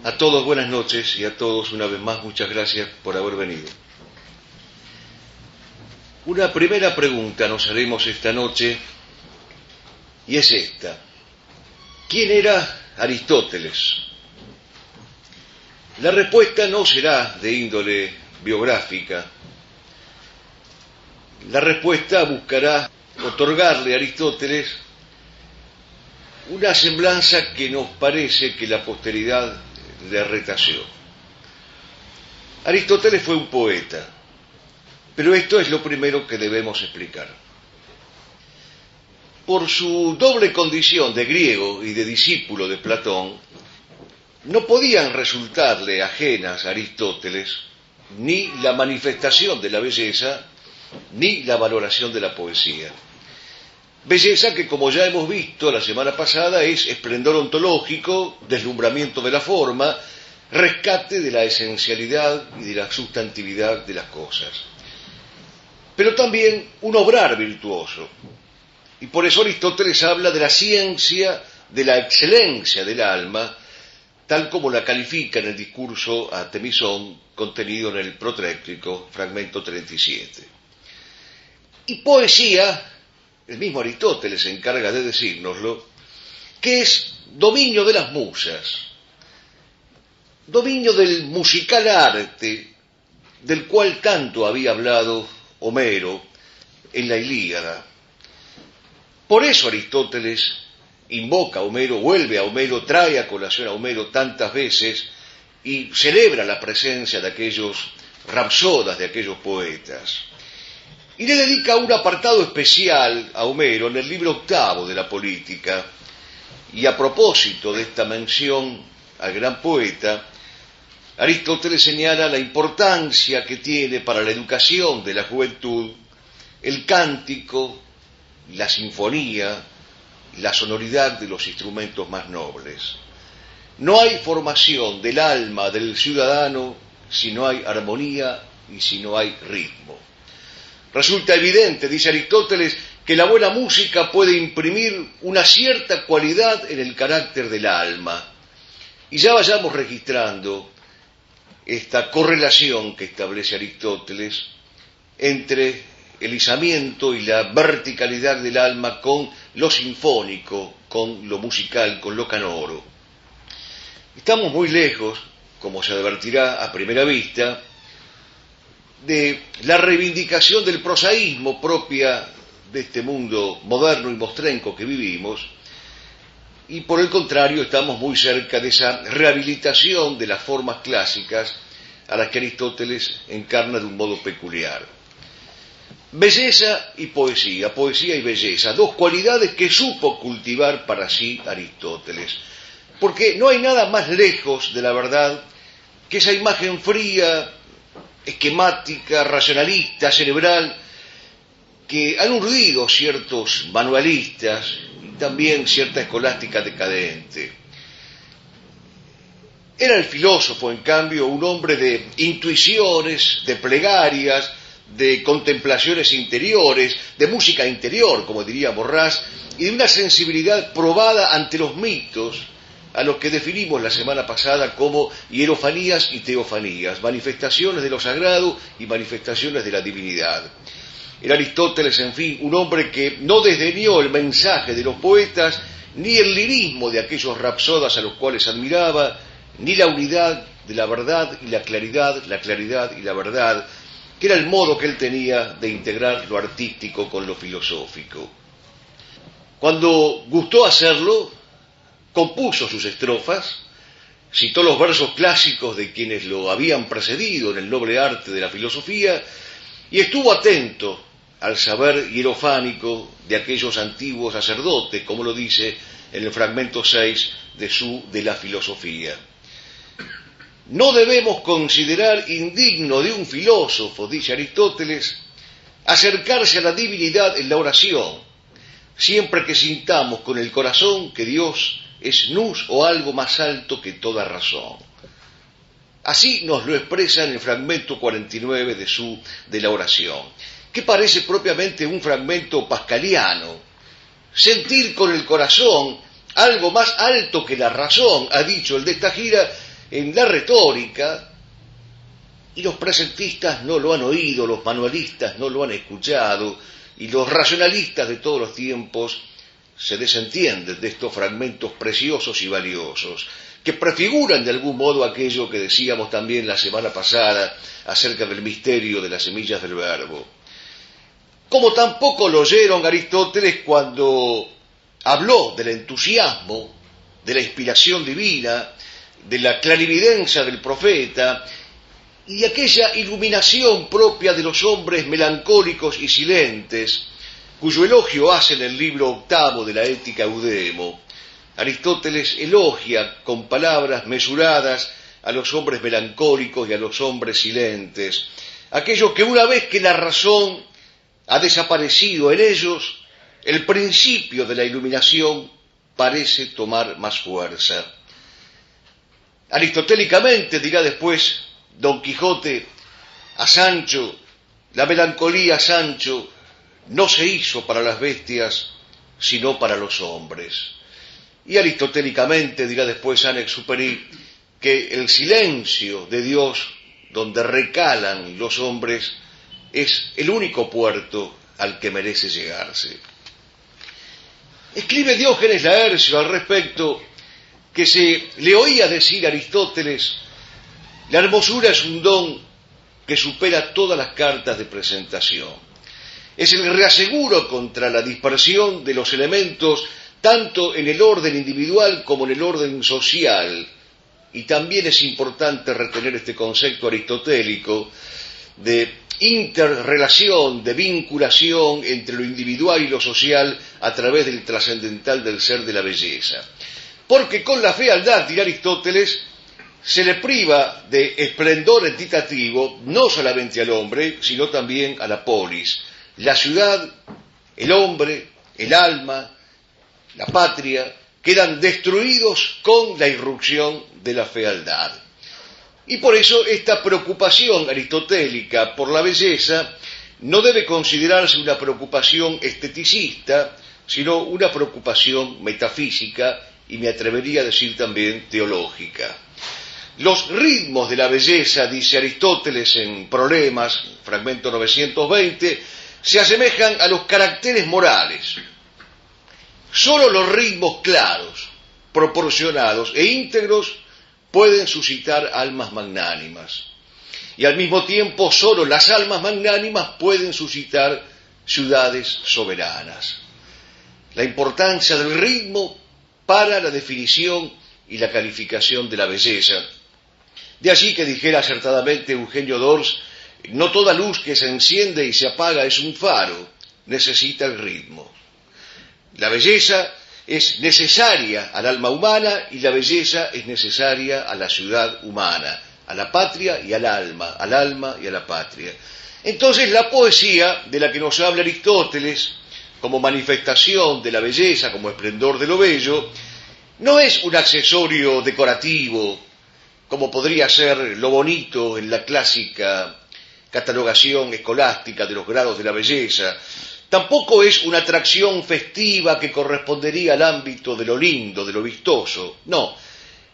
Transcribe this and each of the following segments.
A todos buenas noches y a todos una vez más muchas gracias por haber venido. Una primera pregunta nos haremos esta noche y es esta. ¿Quién era Aristóteles? La respuesta no será de índole biográfica. La respuesta buscará otorgarle a Aristóteles una semblanza que nos parece que la posteridad le retaseó. Aristóteles fue un poeta, pero esto es lo primero que debemos explicar. Por su doble condición de griego y de discípulo de Platón, no podían resultarle ajenas a Aristóteles ni la manifestación de la belleza ni la valoración de la poesía. Belleza que, como ya hemos visto la semana pasada, es esplendor ontológico, deslumbramiento de la forma, rescate de la esencialidad y de la sustantividad de las cosas. Pero también un obrar virtuoso. Y por eso Aristóteles habla de la ciencia, de la excelencia del alma, tal como la califica en el discurso a Temisón contenido en el Protréctico, fragmento 37. Y poesía, el mismo Aristóteles se encarga de decírnoslo, que es dominio de las musas, dominio del musical arte, del cual tanto había hablado Homero en la Ilíada. Por eso Aristóteles invoca a Homero, vuelve a Homero, trae a colación a Homero tantas veces y celebra la presencia de aquellos rapsodas, de aquellos poetas. Y le dedica un apartado especial a Homero en el libro octavo de la Política. Y a propósito de esta mención al gran poeta, Aristóteles señala la importancia que tiene para la educación de la juventud el cántico, la sinfonía, la sonoridad de los instrumentos más nobles. No hay formación del alma del ciudadano si no hay armonía y si no hay ritmo. Resulta evidente, dice Aristóteles, que la buena música puede imprimir una cierta cualidad en el carácter del alma. Y ya vayamos registrando esta correlación que establece Aristóteles entre el izamiento y la verticalidad del alma con lo sinfónico, con lo musical, con lo canoro. Estamos muy lejos, como se advertirá a primera vista, de la reivindicación del prosaísmo propia de este mundo moderno y mostrenco que vivimos, y por el contrario estamos muy cerca de esa rehabilitación de las formas clásicas a las que Aristóteles encarna de un modo peculiar. Belleza y poesía, poesía y belleza, dos cualidades que supo cultivar para sí Aristóteles, porque no hay nada más lejos de la verdad que esa imagen fría, esquemática, racionalista, cerebral, que han urdido ciertos manualistas y también cierta escolástica decadente. Era el filósofo, en cambio, un hombre de intuiciones, de plegarias, de contemplaciones interiores, de música interior, como diría Borrás, y de una sensibilidad probada ante los mitos, a los que definimos la semana pasada como hierofanías y teofanías, manifestaciones de lo sagrado y manifestaciones de la divinidad. Era Aristóteles, en fin, un hombre que no desdeñó el mensaje de los poetas, ni el lirismo de aquellos rapsodas a los cuales admiraba, ni la unidad de la verdad y la claridad y la verdad, que era el modo que él tenía de integrar lo artístico con lo filosófico. Cuando gustó hacerlo, compuso sus estrofas, citó los versos clásicos de quienes lo habían precedido en el noble arte de la filosofía y estuvo atento al saber hierofánico de aquellos antiguos sacerdotes, como lo dice en el fragmento 6 de la filosofía. No debemos considerar indigno de un filósofo, dice Aristóteles, acercarse a la divinidad en la oración, siempre que sintamos con el corazón que Dios es nous o algo más alto que toda razón. Así nos lo expresa en el fragmento 49 de la oración, que parece propiamente un fragmento pascaliano. Sentir con el corazón algo más alto que la razón, ha dicho el de esta gira, en la retórica, y los presentistas no lo han oído, los manualistas no lo han escuchado, y los racionalistas de todos los tiempos se desentienden de estos fragmentos preciosos y valiosos, que prefiguran de algún modo aquello que decíamos también la semana pasada acerca del misterio de las semillas del verbo. Como tampoco lo oyeron Aristóteles cuando habló del entusiasmo, de la inspiración divina, de la clarividencia del profeta y de aquella iluminación propia de los hombres melancólicos y silentes, cuyo elogio hace en el libro octavo de la Ética Eudemo. Aristóteles elogia con palabras mesuradas a los hombres melancólicos y a los hombres silentes, aquellos que una vez que la razón ha desaparecido en ellos, el principio de la iluminación parece tomar más fuerza. Aristotélicamente, dirá después Don Quijote a Sancho, la melancolía, Sancho, no se hizo para las bestias, sino para los hombres. Y aristotélicamente dirá después Saint-Exupéry que el silencio de Dios, donde recalan los hombres, es el único puerto al que merece llegarse. Escribe Diógenes Laercio al respecto que se le oía decir a Aristóteles: la hermosura es un don que supera todas las cartas de presentación. Es el reaseguro contra la dispersión de los elementos tanto en el orden individual como en el orden social. Y también es importante retener este concepto aristotélico de interrelación, de vinculación entre lo individual y lo social a través del trascendental del ser de la belleza. Porque con la fealdad, dirá Aristóteles, se le priva de esplendor entitativo no solamente al hombre, sino también a la polis, la ciudad, el hombre, el alma, la patria, quedan destruidos con la irrupción de la fealdad. Y por eso esta preocupación aristotélica por la belleza no debe considerarse una preocupación esteticista, sino una preocupación metafísica y me atrevería a decir también teológica. Los ritmos de la belleza, dice Aristóteles en Problemas, fragmento 920, se asemejan a los caracteres morales. Solo los ritmos claros, proporcionados e íntegros pueden suscitar almas magnánimas. Y al mismo tiempo solo las almas magnánimas pueden suscitar ciudades soberanas. La importancia del ritmo para la definición y la calificación de la belleza. De allí que dijera acertadamente Eugenio d'Ors: no toda luz que se enciende y se apaga es un faro, necesita el ritmo. La belleza es necesaria al alma humana y la belleza es necesaria a la ciudad humana, a la patria y al alma y a la patria. Entonces la poesía, de la que nos habla Aristóteles, como manifestación de la belleza, como esplendor de lo bello, no es un accesorio decorativo, como podría ser lo bonito en la clásica catalogación escolástica de los grados de la belleza. Tampoco es una atracción festiva que correspondería al ámbito de lo lindo, de lo vistoso. No,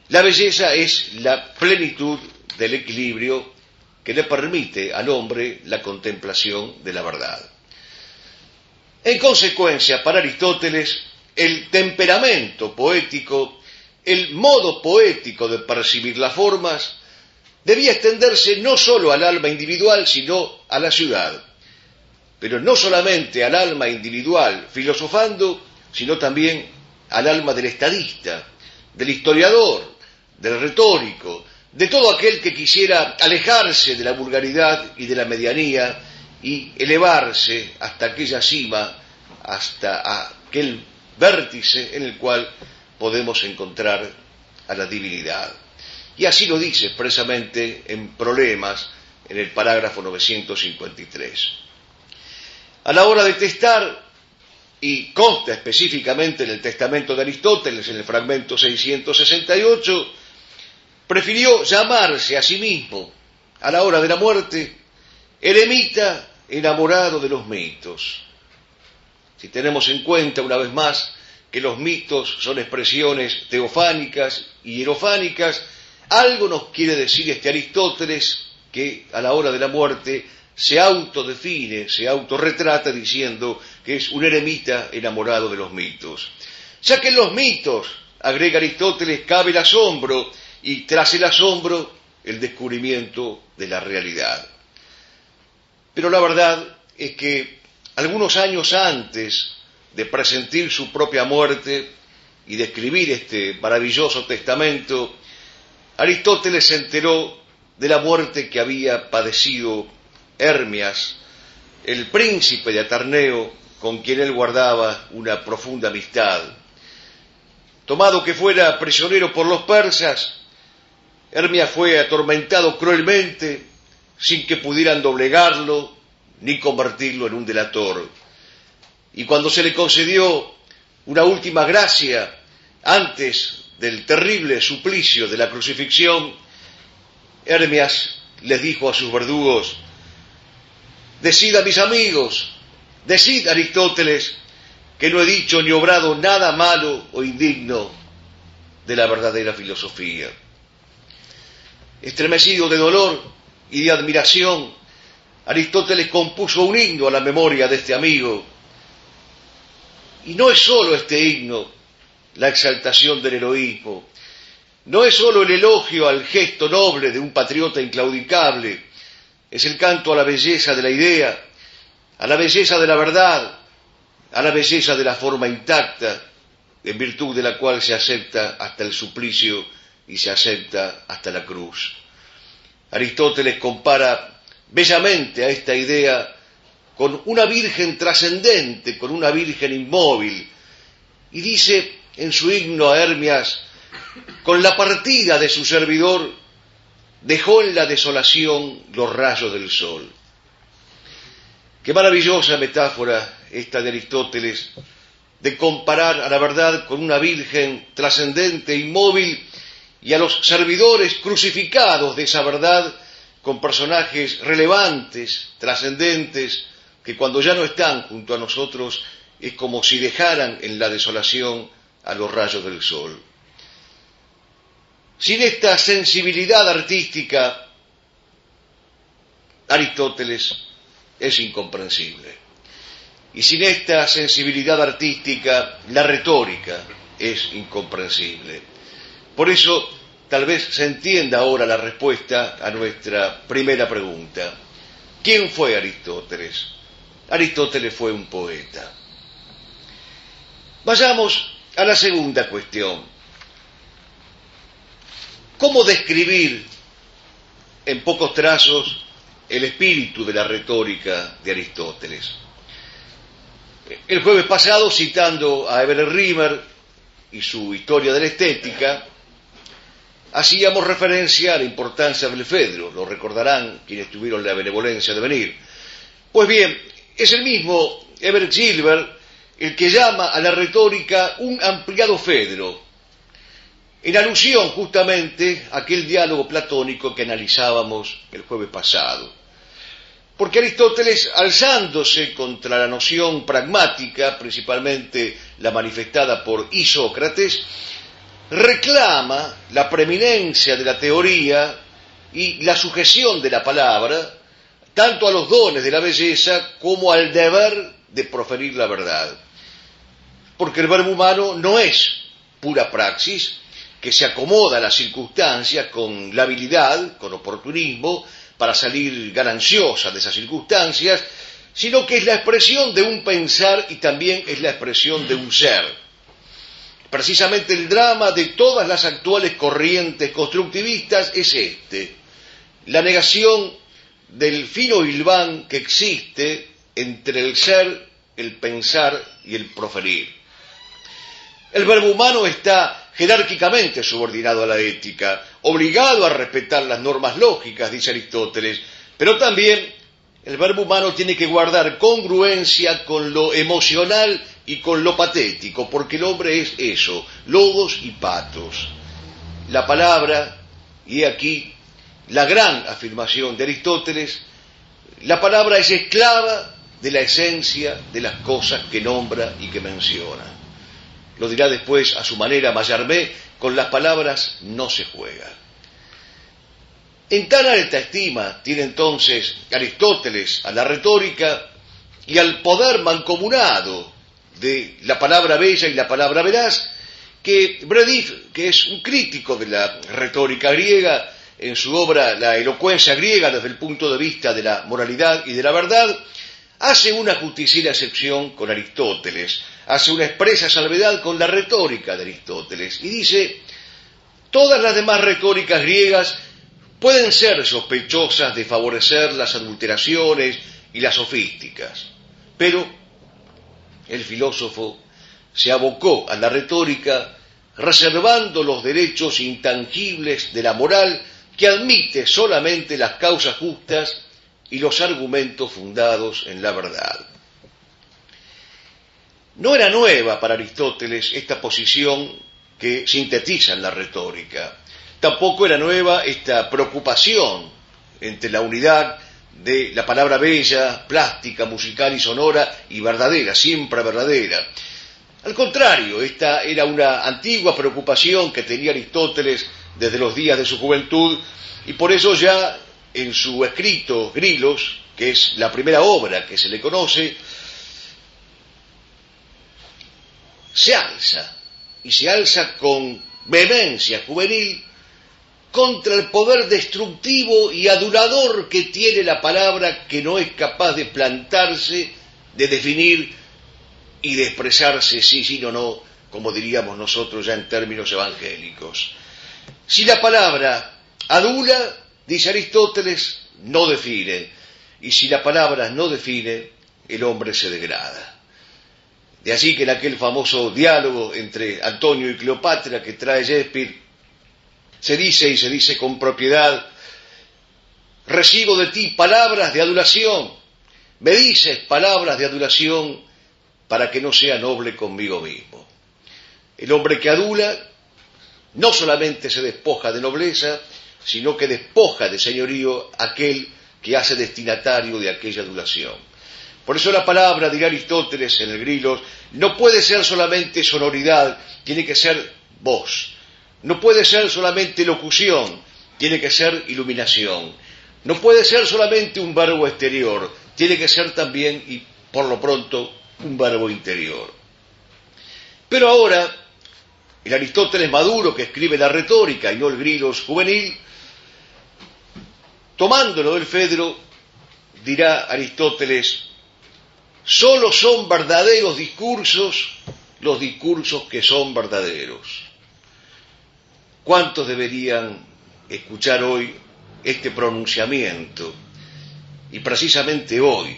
la belleza es la plenitud del equilibrio que le permite al hombre la contemplación de la verdad. En consecuencia, para Aristóteles, el temperamento poético, el modo poético de percibir las formas, debía extenderse no solo al alma individual, sino a la ciudad. Pero no solamente al alma individual filosofando, sino también al alma del estadista, del historiador, del retórico, de todo aquel que quisiera alejarse de la vulgaridad y de la medianía y elevarse hasta aquella cima, hasta aquel vértice en el cual podemos encontrar a la divinidad. Y así lo dice expresamente en Problemas, en el parágrafo 953. A la hora de testar, y consta específicamente en el testamento de Aristóteles, en el fragmento 668, prefirió llamarse a sí mismo, a la hora de la muerte, eremita enamorado de los mitos. Si tenemos en cuenta, una vez más, que los mitos son expresiones teofánicas y hierofánicas, Algo nos quiere decir este Aristóteles, que a la hora de la muerte se autodefine, se autorretrata diciendo que es un eremita enamorado de los mitos. Ya que en los mitos, agrega Aristóteles, cabe el asombro, y tras el asombro, el descubrimiento de la realidad. Pero la verdad es que algunos años antes de presentir su propia muerte y de escribir este maravilloso testamento, Aristóteles se enteró de la muerte que había padecido Hermias, el príncipe de Atarneo, con quien él guardaba una profunda amistad. Tomado que fuera prisionero por los persas, Hermias fue atormentado cruelmente, sin que pudieran doblegarlo ni convertirlo en un delator. Y cuando se le concedió una última gracia antes del terrible suplicio de la crucifixión, Hermias les dijo a sus verdugos: «Decid a mis amigos, decid, Aristóteles, que no he dicho ni obrado nada malo o indigno de la verdadera filosofía». Estremecido de dolor y de admiración, Aristóteles compuso un himno a la memoria de este amigo. Y no es sólo este himno la exaltación del heroísmo, no es sólo el elogio al gesto noble de un patriota inclaudicable, es el canto a la belleza de la idea, a la belleza de la verdad, a la belleza de la forma intacta, en virtud de la cual se acepta hasta el suplicio y se acepta hasta la cruz. Aristóteles compara bellamente a esta idea con una virgen trascendente, con una virgen inmóvil, y dice en su himno a Hermias: «Con la partida de su servidor dejó en la desolación los rayos del sol». Qué maravillosa metáfora esta de Aristóteles, de comparar a la verdad con una virgen trascendente, inmóvil, y a los servidores crucificados de esa verdad con personajes relevantes, trascendentes, que cuando ya no están junto a nosotros es como si dejaran en la desolación a los rayos del sol. Sin esta sensibilidad artística, Aristóteles es incomprensible. Y sin esta sensibilidad artística, la retórica es incomprensible. Por eso, tal vez se entienda ahora la respuesta a nuestra primera pregunta. ¿Quién fue Aristóteles? Aristóteles fue un poeta. Vayamos a la segunda cuestión. ¿Cómo describir en pocos trazos el espíritu de la retórica de Aristóteles? El jueves pasado, citando a Everett Rimmer y su Historia de la Estética, hacíamos referencia a la importancia del Fedro, lo recordarán quienes tuvieron la benevolencia de venir. Pues bien, es el mismo Everett Gilbert el que llama a la retórica un ampliado Fedro, en alusión justamente a aquel diálogo platónico que analizábamos el jueves pasado. Porque Aristóteles, alzándose contra la noción pragmática, principalmente la manifestada por Isócrates, reclama la preeminencia de la teoría y la sujeción de la palabra, tanto a los dones de la belleza como al deber de proferir la verdad. Porque el verbo humano no es pura praxis, que se acomoda a las circunstancias con la habilidad, con oportunismo, para salir gananciosa de esas circunstancias, sino que es la expresión de un pensar y también es la expresión de un ser. Precisamente el drama de todas las actuales corrientes constructivistas es este: la negación del fino hilván que existe entre el ser, el pensar y el proferir. El verbo humano está jerárquicamente subordinado a la ética, obligado a respetar las normas lógicas, dice Aristóteles, pero también el verbo humano tiene que guardar congruencia con lo emocional y con lo patético, porque el hombre es eso, logos y patos. La palabra, y aquí la gran afirmación de Aristóteles, la palabra es esclava de la esencia de las cosas que nombra y que menciona. Lo dirá después a su manera Mallarmé: con las palabras no se juega. En tan alta estima tiene entonces Aristóteles a la retórica y al poder mancomunado de la palabra bella y la palabra veraz, que Brediff, que es un crítico de la retórica griega, en su obra La elocuencia griega desde el punto de vista de la moralidad y de la verdad, hace una justiciera excepción con Aristóteles, hace una expresa salvedad con la retórica de Aristóteles, y dice: todas las demás retóricas griegas pueden ser sospechosas de favorecer las adulteraciones y las sofísticas, pero el filósofo se abocó a la retórica reservando los derechos intangibles de la moral, que admite solamente las causas justas y los argumentos fundados en la verdad. No era nueva para Aristóteles esta posición que sintetiza en la retórica. Tampoco era nueva esta preocupación entre la unidad de la palabra bella, plástica, musical y sonora y verdadera, siempre verdadera. Al contrario, esta era una antigua preocupación que tenía Aristóteles desde los días de su juventud, y por eso ya en su escrito Grilos, que es la primera obra que se le conoce, se alza con vehemencia juvenil contra el poder destructivo y adulador que tiene la palabra, que no es capaz de plantarse, de definir y de expresarse sí, sí, no, no, como diríamos nosotros ya en términos evangélicos. Si la palabra adula, dice Aristóteles, no define, y si la palabra no define, el hombre se degrada. De allí que en aquel famoso diálogo entre Antonio y Cleopatra que trae Shakespeare, se dice con propiedad: recibo de ti palabras de adulación, me dices palabras de adulación para que no sea noble conmigo mismo. El hombre que adula no solamente se despoja de nobleza, sino que despoja de señorío aquel que hace destinatario de aquella adulación. Por eso la palabra, dirá Aristóteles en el Grilos, no puede ser solamente sonoridad, tiene que ser voz. No puede ser solamente locución, tiene que ser iluminación. No puede ser solamente un verbo exterior, tiene que ser también, y por lo pronto, un verbo interior. Pero ahora, el Aristóteles maduro que escribe la retórica y no el Grilos juvenil, tomándolo del Fedro, dirá Aristóteles: solo son verdaderos discursos los discursos que son verdaderos. ¿Cuántos deberían escuchar hoy este pronunciamiento? Y precisamente hoy,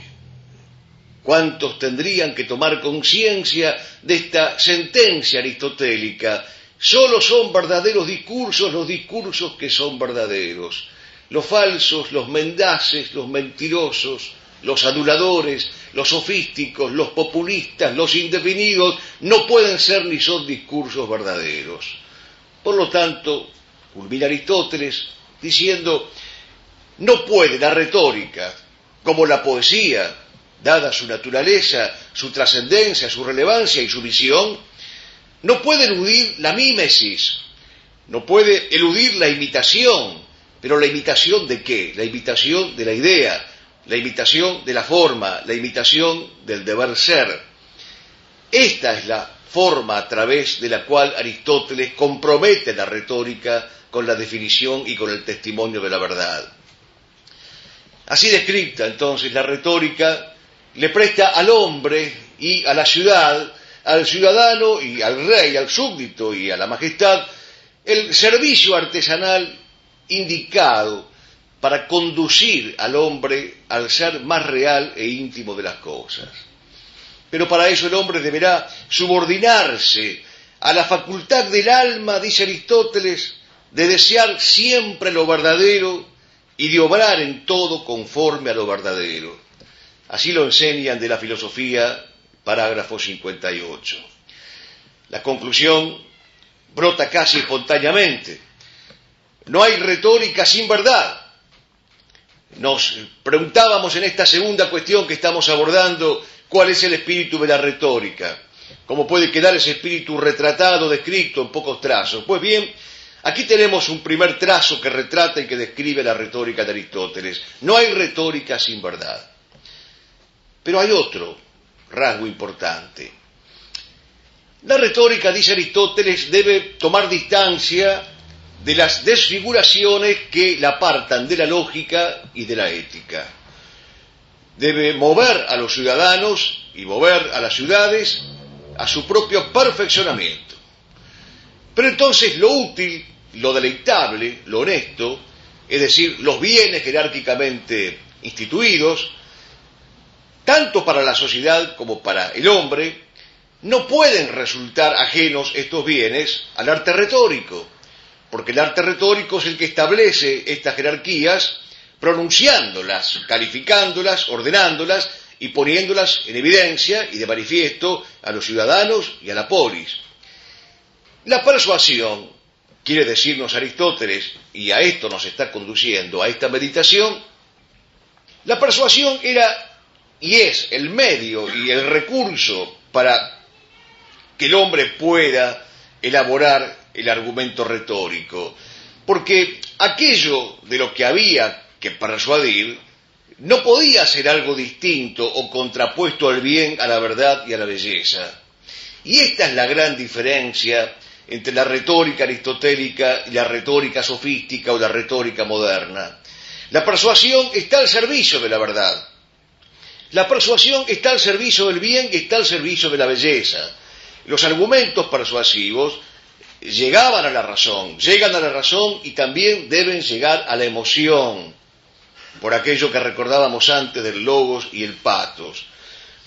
¿cuántos tendrían que tomar conciencia de esta sentencia aristotélica? Solo son verdaderos discursos los discursos que son verdaderos. Los falsos, los mendaces, los mentirosos, los aduladores, los sofísticos, los populistas, los indefinidos, no pueden ser ni son discursos verdaderos. Por lo tanto, culmina Aristóteles diciendo: no puede la retórica, como la poesía, dada su naturaleza, su trascendencia, su relevancia y su visión, no puede eludir la mímesis, no puede eludir la imitación. ¿Pero la imitación de qué? La imitación de la idea, la imitación de la forma, la imitación del deber ser. Esta es la forma a través de la cual Aristóteles compromete la retórica con la definición y con el testimonio de la verdad. Así descrita, entonces, la retórica le presta al hombre y a la ciudad, al ciudadano y al rey, al súbdito y a la majestad, el servicio artesanal indicado para conducir al hombre al ser más real e íntimo de las cosas. Pero para eso el hombre deberá subordinarse a la facultad del alma, dice Aristóteles, de desear siempre lo verdadero y de obrar en todo conforme a lo verdadero. Así lo enseñan de la filosofía, parágrafo 58. La conclusión brota casi espontáneamente. No hay retórica sin verdad. Nos preguntábamos en esta segunda cuestión que estamos abordando, ¿cuál es el espíritu de la retórica? ¿Cómo puede quedar ese espíritu retratado, descrito en pocos trazos? Pues bien, Aquí tenemos un primer trazo que retrata y que describe la retórica de Aristóteles. No hay retórica sin verdad. Pero hay otro rasgo importante. La retórica, dice Aristóteles, debe tomar distancia de las desfiguraciones que la apartan de la lógica y de la ética. Debe mover a los ciudadanos y mover a las ciudades a su propio perfeccionamiento. Pero entonces lo útil, lo deleitable, lo honesto, es decir, los bienes jerárquicamente instituidos, tanto para la sociedad como para el hombre, no pueden resultar ajenos estos bienes al arte retórico, porque el arte retórico es el que establece estas jerarquías, pronunciándolas, calificándolas, ordenándolas y poniéndolas en evidencia y de manifiesto a los ciudadanos y a la polis. La persuasión, quiere decirnos Aristóteles, y a esto nos está conduciendo, a esta meditación, la persuasión era y es el medio y el recurso para que el hombre pueda elaborar el argumento retórico, porque aquello de lo que había que persuadir no podía ser algo distinto o contrapuesto al bien, a la verdad y a la belleza. Y esta es la gran diferencia entre la retórica aristotélica y la retórica sofística o la retórica moderna. La persuasión está al servicio de la verdad. La persuasión está al servicio del bien y está al servicio de la belleza. Los argumentos persuasivos llegan a la razón y también deben llegar a la emoción, por aquello que recordábamos antes del logos y el patos.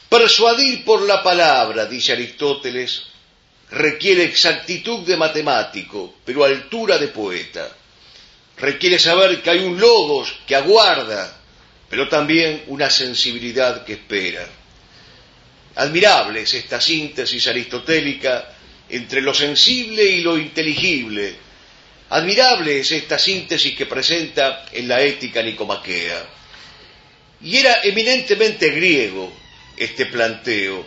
Persuadir por la palabra, dice Aristóteles, requiere exactitud de matemático, pero altura de poeta. Requiere saber que hay un logos que aguarda, pero también una sensibilidad que espera. Admirable es esta síntesis aristotélica entre lo sensible y lo inteligible. Admirable es esta síntesis que presenta en la ética nicomaquea. Y era eminentemente griego este planteo.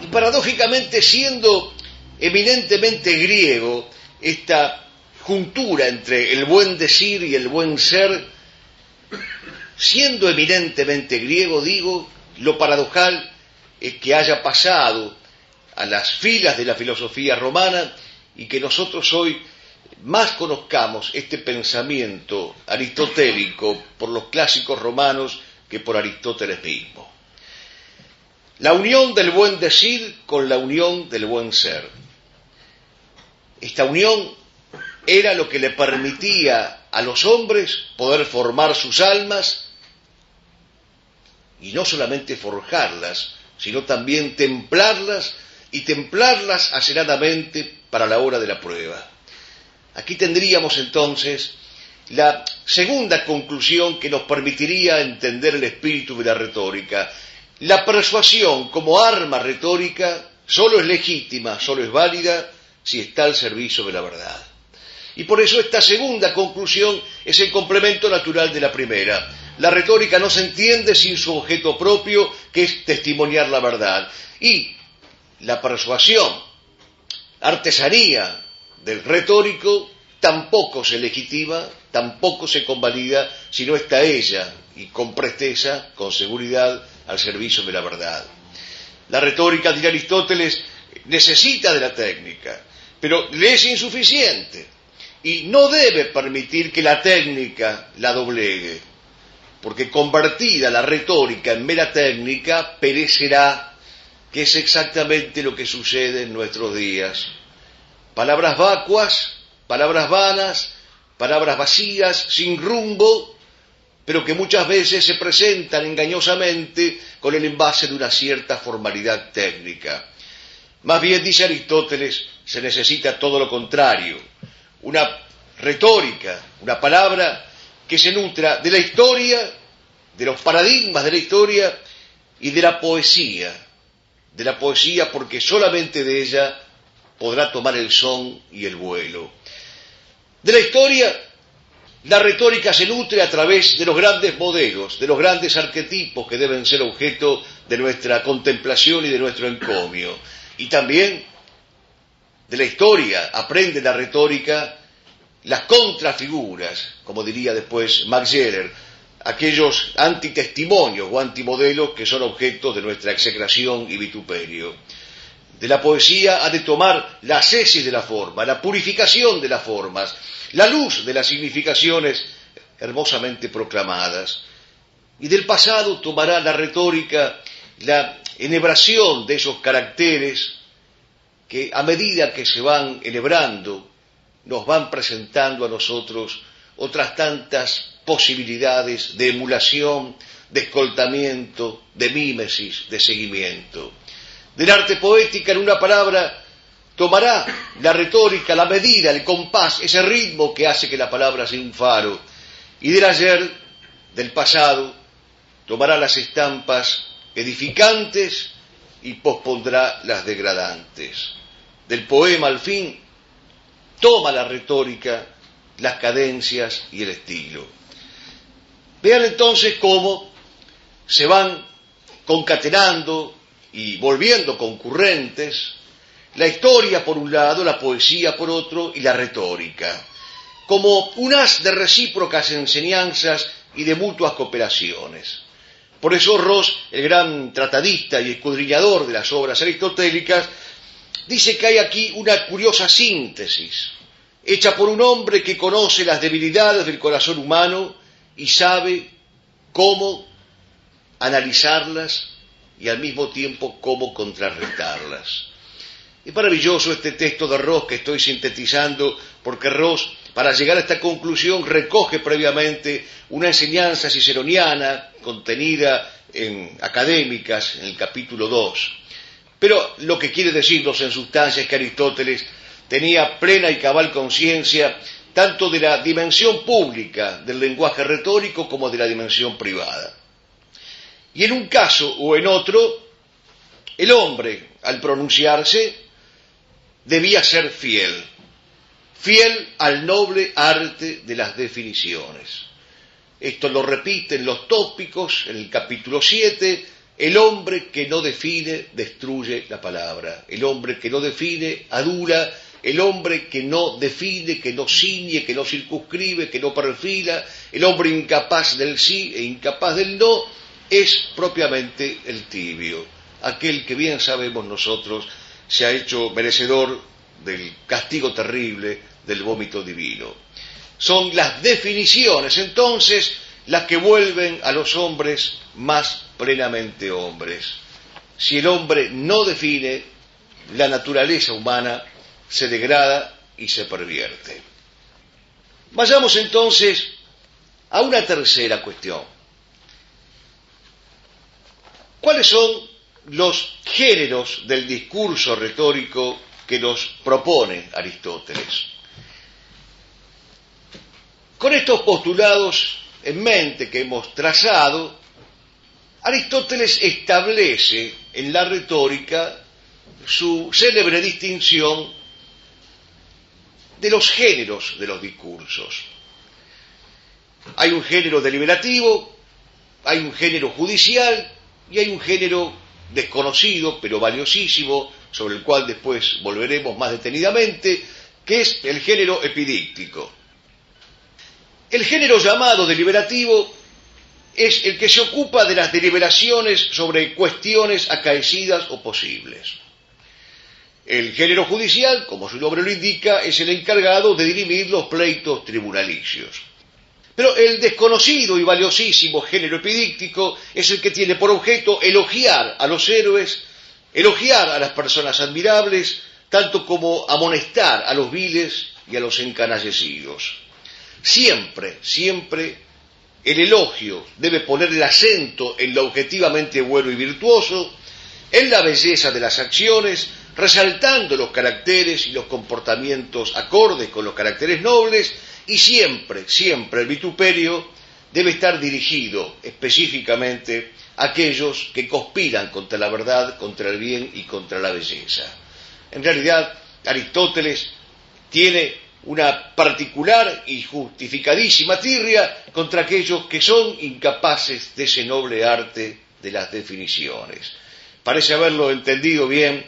Y paradójicamente, siendo eminentemente griego esta juntura entre el buen decir y el buen ser, siendo eminentemente griego, digo, lo paradojal es que haya pasado a las filas de la filosofía romana y que nosotros hoy más conozcamos este pensamiento aristotélico por los clásicos romanos que por Aristóteles mismo. La unión del buen decir con la unión del buen ser. Esta unión era lo que le permitía a los hombres poder formar sus almas y no solamente forjarlas, sino también templarlas y templarlas aceradamente para la hora de la prueba. Aquí tendríamos entonces la segunda conclusión que nos permitiría entender el espíritu de la retórica. La persuasión como arma retórica solo es legítima, solo es válida si está al servicio de la verdad. Y por eso esta segunda conclusión es el complemento natural de la primera. La retórica no se entiende sin su objeto propio, que es testimoniar la verdad. Y la persuasión, artesanía del retórico, tampoco se legitima, tampoco se convalida, si no está ella, y con presteza, con seguridad, al servicio de la verdad. La retórica, dirá Aristóteles, necesita de la técnica, pero le es insuficiente, y no debe permitir que la técnica la doblegue, porque convertida la retórica en mera técnica, perecerá, que es exactamente lo que sucede en nuestros días. Palabras vacuas, palabras vanas, palabras vacías, sin rumbo, pero que muchas veces se presentan engañosamente con el envase de una cierta formalidad técnica. Más bien, dice Aristóteles, se necesita todo lo contrario, una retórica, una palabra que se nutra de la historia, de los paradigmas de la historia y de la poesía porque solamente de ella podrá tomar el son y el vuelo. De la historia, la retórica se nutre a través de los grandes modelos, de los grandes arquetipos que deben ser objeto de nuestra contemplación y de nuestro encomio. Y también de la historia aprende la retórica las contrafiguras, como diría después Max Scheler, aquellos antitestimonios o antimodelos que son objetos de nuestra execración y vituperio. De la poesía ha de tomar la ascesis de la forma, la purificación de las formas, la luz de las significaciones hermosamente proclamadas. Y del pasado tomará la retórica, la enhebración de esos caracteres que a medida que se van enhebrando, nos van presentando a nosotros otras tantas posibilidades de emulación, de escoltamiento, de mímesis, de seguimiento. Del arte poética, en una palabra, tomará la retórica, la medida, el compás, ese ritmo que hace que la palabra sea un faro. Y del ayer, del pasado, tomará las estampas edificantes y pospondrá las degradantes. Del poema, al fin, toma la retórica, las cadencias y el estilo. Vean entonces cómo se van concatenando y volviendo concurrentes la historia por un lado, la poesía por otro y la retórica, como un haz de recíprocas enseñanzas y de mutuas cooperaciones. Por eso Ross, el gran tratadista y escudriñador de las obras aristotélicas, dice que hay aquí una curiosa síntesis, hecha por un hombre que conoce las debilidades del corazón humano y sabe cómo analizarlas y al mismo tiempo cómo contrarrestarlas. Es maravilloso este texto de Ross que estoy sintetizando, porque Ross, para llegar a esta conclusión, recoge previamente una enseñanza ciceroniana contenida en Académicas, en el capítulo 2. Pero lo que quiere decirnos en sustancia es que Aristóteles tenía plena y cabal conciencia tanto de la dimensión pública del lenguaje retórico como de la dimensión privada. Y en un caso o en otro, el hombre, al pronunciarse, debía ser fiel al noble arte de las definiciones. Esto lo repiten los tópicos en el capítulo 7, el hombre que no define destruye la palabra, el hombre que no define adula, el hombre que no define, que no ciñe, que no circunscribe, que no perfila, el hombre incapaz del sí e incapaz del no, es propiamente el tibio, aquel que bien sabemos nosotros se ha hecho merecedor del castigo terrible del vómito divino. Son las definiciones, entonces, las que vuelven a los hombres más plenamente hombres. Si el hombre no define, la naturaleza humana se degrada y se pervierte. Vayamos entonces a una tercera cuestión. ¿Cuáles son los géneros del discurso retórico que nos propone Aristóteles? Con estos postulados en mente que hemos trazado, Aristóteles establece en la retórica su célebre distinción de los géneros de los discursos. Hay un género deliberativo, hay un género judicial y hay un género desconocido pero valiosísimo, sobre el cual después volveremos más detenidamente, que es el género epidíctico. El género llamado deliberativo es el que se ocupa de las deliberaciones sobre cuestiones acaecidas o posibles. El género judicial, como su nombre lo indica, es el encargado de dirimir los pleitos tribunalicios. Pero el desconocido y valiosísimo género epidíctico es el que tiene por objeto elogiar a los héroes, elogiar a las personas admirables, tanto como amonestar a los viles y a los encanallecidos. Siempre, siempre el elogio debe poner el acento en lo objetivamente bueno y virtuoso, en la belleza de las acciones, resaltando los caracteres y los comportamientos acordes con los caracteres nobles, y siempre, siempre el vituperio debe estar dirigido específicamente a aquellos que conspiran contra la verdad, contra el bien y contra la belleza. En realidad, Aristóteles tiene una particular y justificadísima tirria contra aquellos que son incapaces de ese noble arte de las definiciones. Parece haberlo entendido bien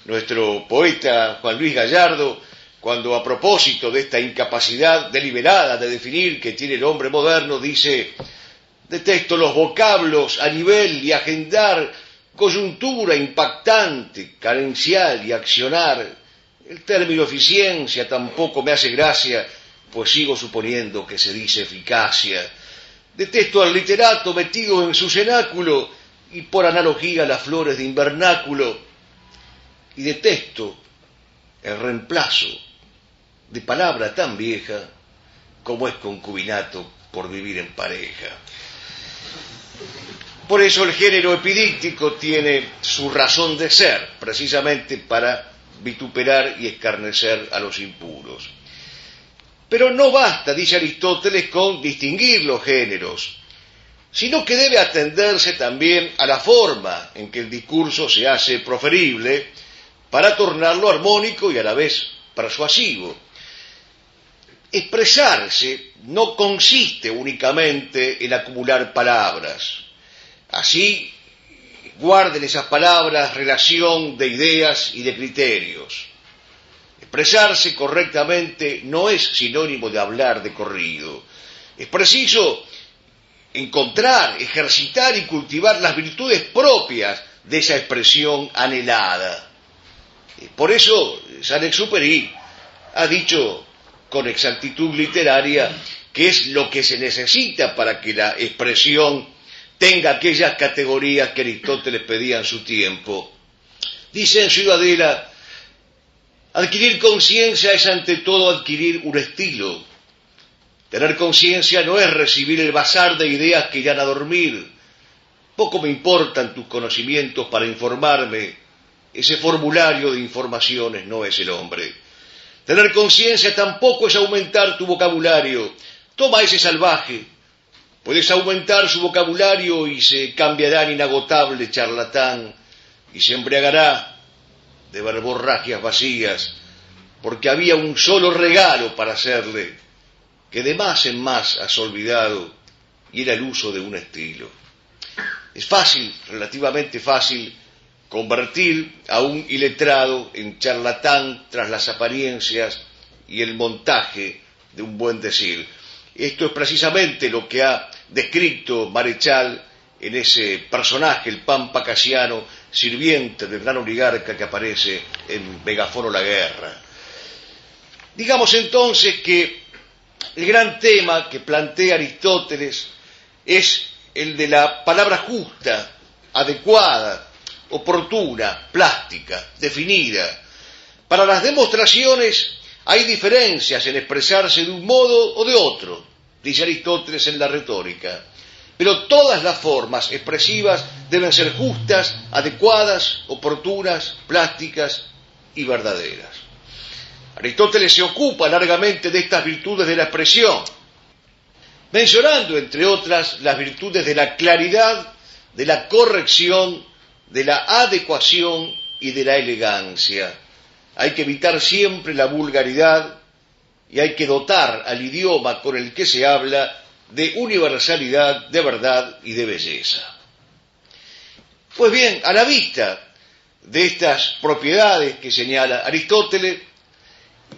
nuestro poeta Juan Luis Gallardo cuando a propósito de esta incapacidad deliberada de definir que tiene el hombre moderno, dice: detesto los vocablos a nivel y agendar, coyuntura impactante, carencial y accionar. El término eficiencia tampoco me hace gracia, pues sigo suponiendo que se dice eficacia. Detesto al literato metido en su cenáculo y por analogía las flores de invernáculo. Y detesto el reemplazo de palabra tan vieja como es concubinato por vivir en pareja. Por eso el género epidíctico tiene su razón de ser, precisamente para vituperar y escarnecer a los impuros. Pero no basta, dice Aristóteles, con distinguir los géneros, sino que debe atenderse también a la forma en que el discurso se hace proferible para tornarlo armónico y a la vez persuasivo. Expresarse no consiste únicamente en acumular palabras. Así, guarden esas palabras relación de ideas y de criterios. Expresarse correctamente no es sinónimo de hablar de corrido. Es preciso encontrar, ejercitar y cultivar las virtudes propias de esa expresión anhelada. Por eso, Saint-Exupéry ha dicho con exactitud literaria que es lo que se necesita para que la expresión tenga aquellas categorías que Aristóteles pedía en su tiempo. Dice en Ciudadela: adquirir conciencia es ante todo adquirir un estilo. Tener conciencia no es recibir el bazar de ideas que irán a dormir. Poco me importan tus conocimientos para informarme. Ese formulario de informaciones no es el hombre. Tener conciencia tampoco es aumentar tu vocabulario. Toma ese salvaje. Puedes aumentar su vocabulario y se cambiará en inagotable charlatán y se embriagará de verborragias vacías, porque había un solo regalo para hacerle, que de más en más has olvidado, y era el uso de un estilo. Es fácil, relativamente fácil, convertir a un iletrado en charlatán tras las apariencias y el montaje de un buen decir. Esto es precisamente lo que ha descrito Marechal en ese personaje, el Pampa Casiano, sirviente del gran oligarca que aparece en Megafono la Guerra. Digamos entonces que el gran tema que plantea Aristóteles es el de la palabra justa, adecuada, oportuna, plástica, definida. Para las demostraciones hay diferencias en expresarse de un modo o de otro, dice Aristóteles en la retórica, pero todas las formas expresivas deben ser justas, adecuadas, oportunas, plásticas y verdaderas. Aristóteles se ocupa largamente de estas virtudes de la expresión, mencionando, entre otras, las virtudes de la claridad, de la corrección, de la adecuación y de la elegancia. Hay que evitar siempre la vulgaridad y hay que dotar al idioma con el que se habla de universalidad, de verdad y de belleza. Pues bien, a la vista de estas propiedades que señala Aristóteles,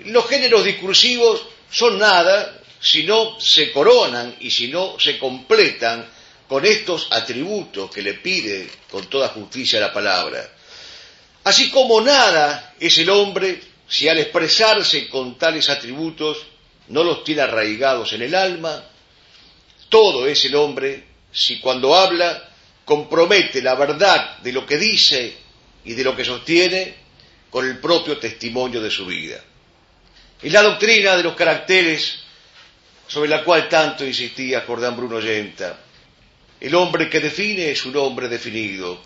los géneros discursivos son nada si no se coronan y si no se completan con estos atributos que le pide con toda justicia la palabra. Así como nada es el hombre si al expresarse con tales atributos no los tiene arraigados en el alma, todo es el hombre si cuando habla compromete la verdad de lo que dice y de lo que sostiene con el propio testimonio de su vida. Es la doctrina de los caracteres sobre la cual tanto insistía Jordán Bruno Yenta. El hombre que define es un hombre definido.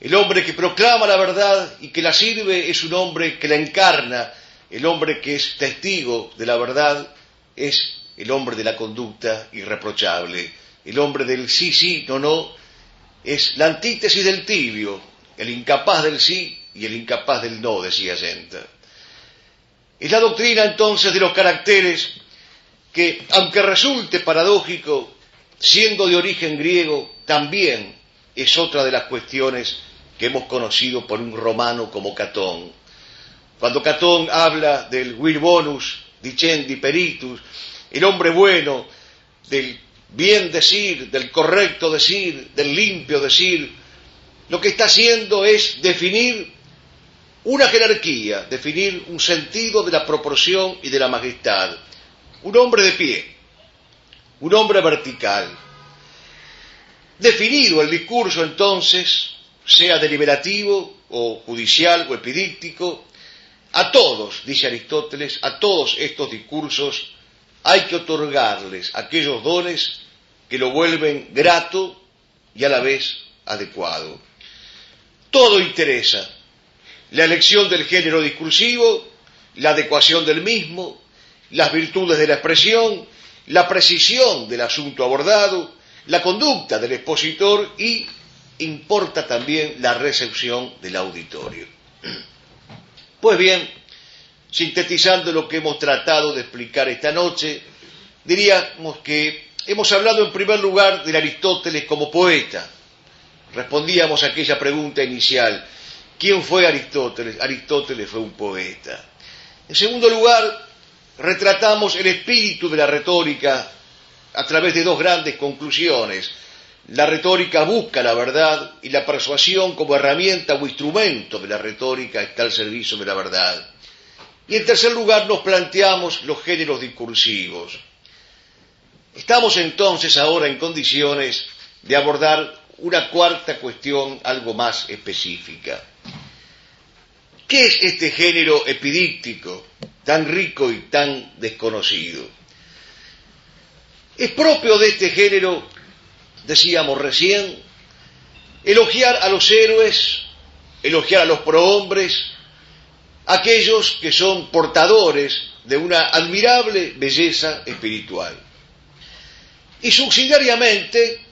El hombre que proclama la verdad y que la sirve es un hombre que la encarna. El hombre que es testigo de la verdad es el hombre de la conducta irreprochable. El hombre del sí, sí, no, no, es la antítesis del tibio, el incapaz del sí y el incapaz del no, decía Yenta. Es la doctrina entonces de los caracteres que, aunque resulte paradójico, siendo de origen griego, también es otra de las cuestiones que hemos conocido por un romano como Catón. Cuando Catón habla del vir bonus dicendi peritus, el hombre bueno, del bien decir, del correcto decir, del limpio decir, lo que está haciendo es definir una jerarquía, definir un sentido de la proporción y de la majestad. Un hombre de pie, un hombre vertical. Definido el discurso, entonces, sea deliberativo o judicial o epidíctico, a todos, dice Aristóteles, a todos estos discursos hay que otorgarles aquellos dones que lo vuelven grato y a la vez adecuado. Todo interesa: la elección del género discursivo, la adecuación del mismo, las virtudes de la expresión, la precisión del asunto abordado, la conducta del expositor y importa también la recepción del auditorio. Pues bien, sintetizando lo que hemos tratado de explicar esta noche, diríamos que hemos hablado en primer lugar de Aristóteles como poeta. Respondíamos a aquella pregunta inicial: ¿quién fue Aristóteles? Aristóteles fue un poeta. En segundo lugar, retratamos el espíritu de la retórica a través de dos grandes conclusiones. La retórica busca la verdad y la persuasión como herramienta o instrumento de la retórica está al servicio de la verdad. Y en tercer lugar nos planteamos los géneros discursivos. Estamos entonces ahora en condiciones de abordar una cuarta cuestión algo más específica. ¿Qué es este género epidíctico tan rico y tan desconocido? Es propio de este género, decíamos recién, elogiar a los héroes, elogiar a los prohombres, aquellos que son portadores de una admirable belleza espiritual. Y subsidiariamente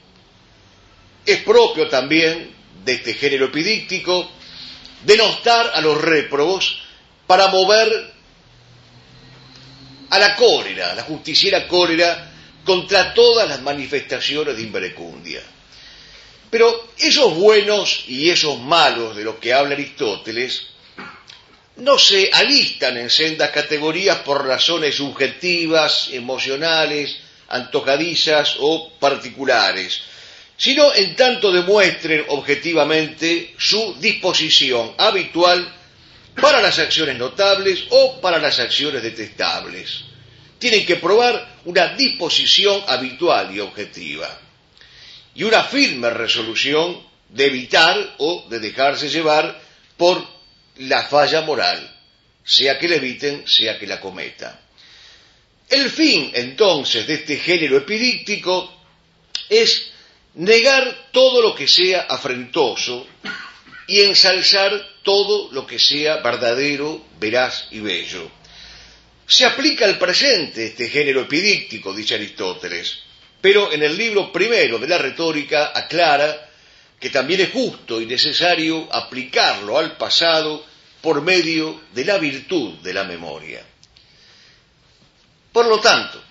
es propio también de este género epidíctico denostar a los réprobos para mover a la cólera, a la justiciera cólera, contra todas las manifestaciones de inverecundia. Pero esos buenos y esos malos de los que habla Aristóteles no se alistan en sendas categorías por razones subjetivas, emocionales, antojadizas o particulares, sino en tanto demuestren objetivamente su disposición habitual para las acciones notables o para las acciones detestables. Tienen que probar una disposición habitual y objetiva, y una firme resolución de evitar o de dejarse llevar por la falla moral, sea que la eviten, sea que la cometan. El fin, entonces, de este género epidíctico es negar todo lo que sea afrentoso y ensalzar todo lo que sea verdadero, veraz y bello. Se aplica al presente este género epidíctico, dice Aristóteles, pero en el libro primero de la retórica aclara que también es justo y necesario aplicarlo al pasado por medio de la virtud de la memoria. Por lo tanto,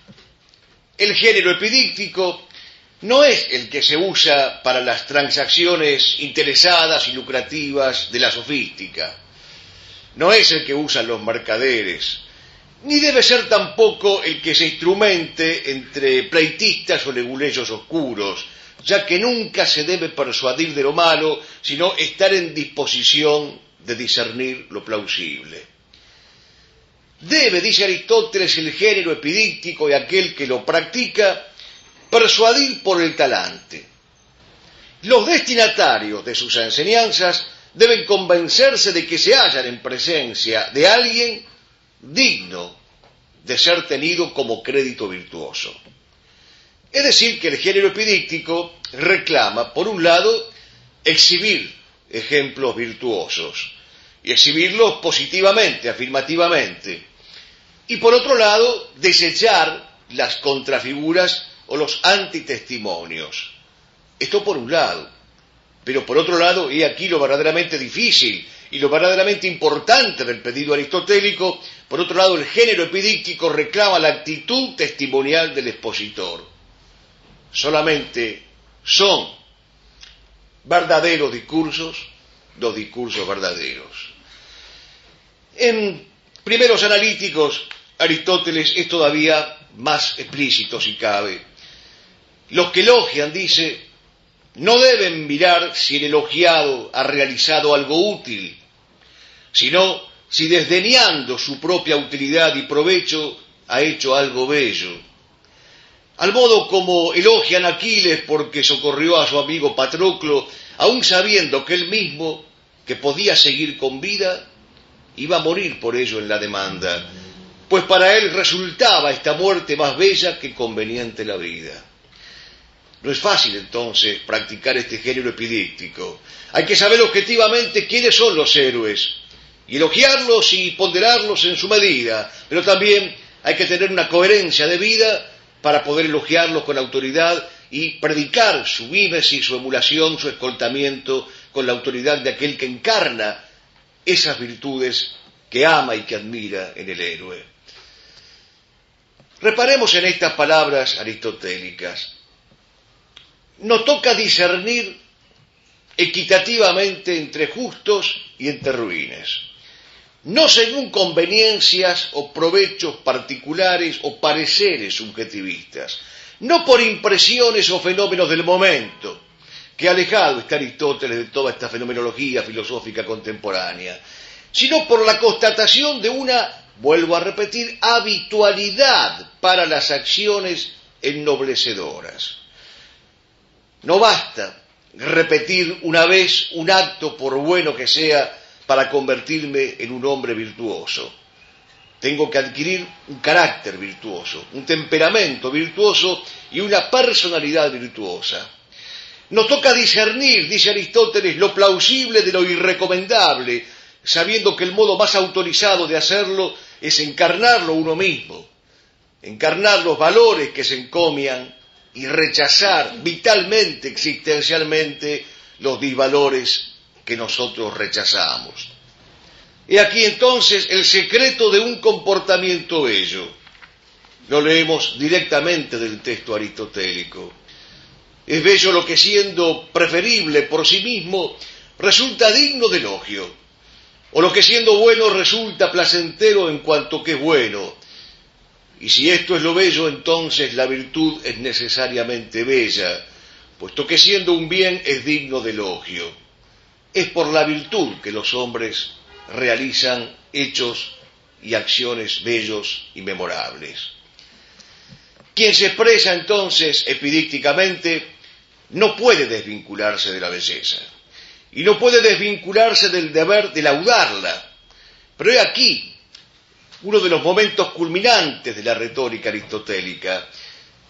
el género epidíctico no es el que se usa para las transacciones interesadas y lucrativas de la sofística, no es el que usan los mercaderes, ni debe ser tampoco el que se instrumente entre pleitistas o leguleyos oscuros, ya que nunca se debe persuadir de lo malo, sino estar en disposición de discernir lo plausible. Debe, dice Aristóteles, el género epidíctico y aquel que lo practica persuadir por el talante. Los destinatarios de sus enseñanzas deben convencerse de que se hallan en presencia de alguien digno de ser tenido como crédito virtuoso. Es decir, que el género epidíctico reclama, por un lado, exhibir ejemplos virtuosos, y exhibirlos positivamente, afirmativamente, y por otro lado, desechar las contrafiguras o los antitestimonios. Esto por un lado, pero por otro lado, y aquí lo verdaderamente difícil y lo verdaderamente importante del pedido aristotélico, por otro lado, el género epidíctico reclama la actitud testimonial del expositor. Solamente son verdaderos discursos los discursos verdaderos. En Primeros Analíticos, Aristóteles es todavía más explícito si cabe. Los que elogian, dice, no deben mirar si el elogiado ha realizado algo útil, sino si desdeñando su propia utilidad y provecho ha hecho algo bello. Al modo como elogian a Aquiles porque socorrió a su amigo Patroclo, aun sabiendo que él mismo, que podía seguir con vida, iba a morir por ello en la demanda, pues para él resultaba esta muerte más bella que conveniente la vida. No es fácil entonces practicar este género epidíctico. Hay que saber objetivamente quiénes son los héroes y elogiarlos y ponderarlos en su medida, pero también hay que tener una coherencia de vida para poder elogiarlos con autoridad y predicar su mímesis, su emulación, su escoltamiento con la autoridad de aquel que encarna esas virtudes que ama y que admira en el héroe. Reparemos en estas palabras aristotélicas. Nos toca discernir equitativamente entre justos y entre ruines, no según conveniencias o provechos particulares o pareceres subjetivistas, no por impresiones o fenómenos del momento, que alejado está Aristóteles de toda esta fenomenología filosófica contemporánea, sino por la constatación de una, vuelvo a repetir, habitualidad para las acciones ennoblecedoras. No basta repetir una vez un acto, por bueno que sea, para convertirme en un hombre virtuoso. Tengo que adquirir un carácter virtuoso, un temperamento virtuoso y una personalidad virtuosa. Nos toca discernir, dice Aristóteles, lo plausible de lo irrecomendable, sabiendo que el modo más autorizado de hacerlo es encarnarlo uno mismo, encarnar los valores que se encomian y rechazar vitalmente, existencialmente, los disvalores que nosotros rechazamos. He aquí entonces el secreto de un comportamiento bello. Lo leemos directamente del texto aristotélico. Es bello lo que, siendo preferible por sí mismo, resulta digno de elogio, o lo que, siendo bueno, resulta placentero en cuanto que es bueno. Y si esto es lo bello, entonces la virtud es necesariamente bella, puesto que siendo un bien es digno de elogio. Es por la virtud que los hombres realizan hechos y acciones bellos y memorables. Quien se expresa entonces epidícticamente no puede desvincularse de la belleza y no puede desvincularse del deber de laudarla. Pero he aquí uno de los momentos culminantes de la retórica aristotélica.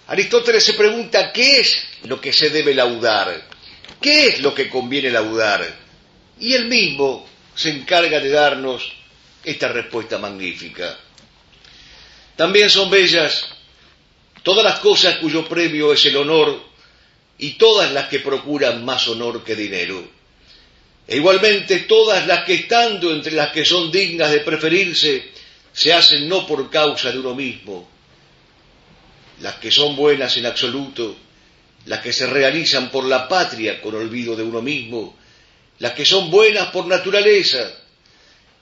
Aristóteles se pregunta qué es lo que se debe laudar, qué es lo que conviene laudar, y él mismo se encarga de darnos esta respuesta magnífica. También son bellas todas las cosas cuyo premio es el honor y todas las que procuran más honor que dinero. E igualmente todas las que, estando entre las que son dignas de preferirse, se hacen no por causa de uno mismo. Las que son buenas en absoluto, las que se realizan por la patria con olvido de uno mismo, las que son buenas por naturaleza,